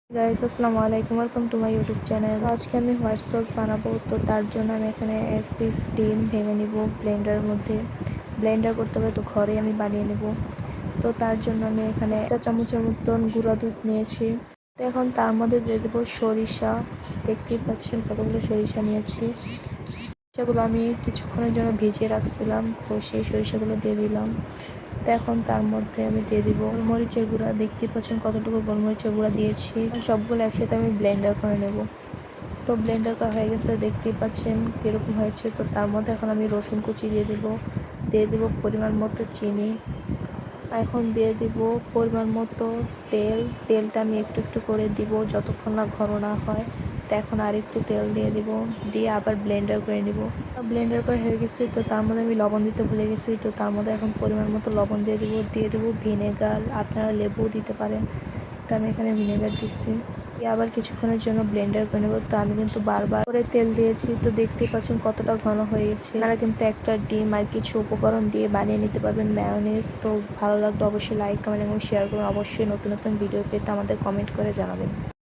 Guys আসসালামু আলাইকুম, welcome to my YouTube channel. আজকে আমি হোয়াইট সস বানাবো। তো তার জন্য আমি এখানে এক পিস ডিম ভেঙে নিব ব্লেন্ডারের মধ্যে। ব্লেন্ডার করতে হবে, তো ঘরে আমি বানিয়ে নেব। তো তার জন্য আমি এখানে 4 চামচের মতন গুঁড়া দুধ নিয়েছি। তো এখন তার মধ্যে দিয়ে দেবো সরিষা। দেখতেই পাচ্ছেন কতগুলো সরিষা নিয়েছি। সেগুলো আমি কিছুক্ষণের জন্য ভিজিয়ে রাখছিলাম, তো সেই সরিষাগুলো দিয়ে দিলাম। তো এখন তার মধ্যে আমি দিয়ে দিব গোলমরিচের গুঁড়া। দেখতে পাচ্ছেন কতটুকু গোলমরিচের গুঁড়া দিয়েছি। সবগুলো একসাথে আমি ব্লেন্ডার করে নেব। তো ব্লেন্ডার করা হয়ে গেছে, দেখতেই পাচ্ছেন কীরকম হয়েছে। তো তার মধ্যে এখন আমি রসুন কুচি দিয়ে দেব পরিমাণ মতো চিনি। এখন দিয়ে দিব পরিমাণ মতো তেলটা আমি একটু একটু করে দিব যতক্ষণ না ঘন না হয়। তো এখন আরেকটু তেল দিয়ে আবার ব্লেন্ডার করে নিব। ব্লেন্ডার করা হয়ে গেছে। তো তার মধ্যে আমি লবণ দিতে ভুলে গেছি। তো তার মধ্যে এখন পরিমাণ মতো লবণ দিয়ে দেবো ভিনেগার। আপনারা লেবুও দিতে পারেন। তো আমি এখানে ভিনেগার দিচ্ছি। আবার কিছুক্ষণের জন্য ব্লেন্ডার করে নেব। তো আমি কিন্তু বারবার করে তেল দিয়েছি। তো দেখতেই পাচ্ছেন কতটা ঘন হয়ে গেছে। আপনারা কিন্তু একটা ডিম আর কিছু উপকরণ দিয়ে বানিয়ে নিতে পারবেন মায়োনেজ। তো ভালো লাগলে অবশ্যই লাইক, কমেন্ট এবং শেয়ার করুন। অবশ্যই নতুন নতুন ভিডিও পেতে আমাদের কমেন্ট করে জানাবেন।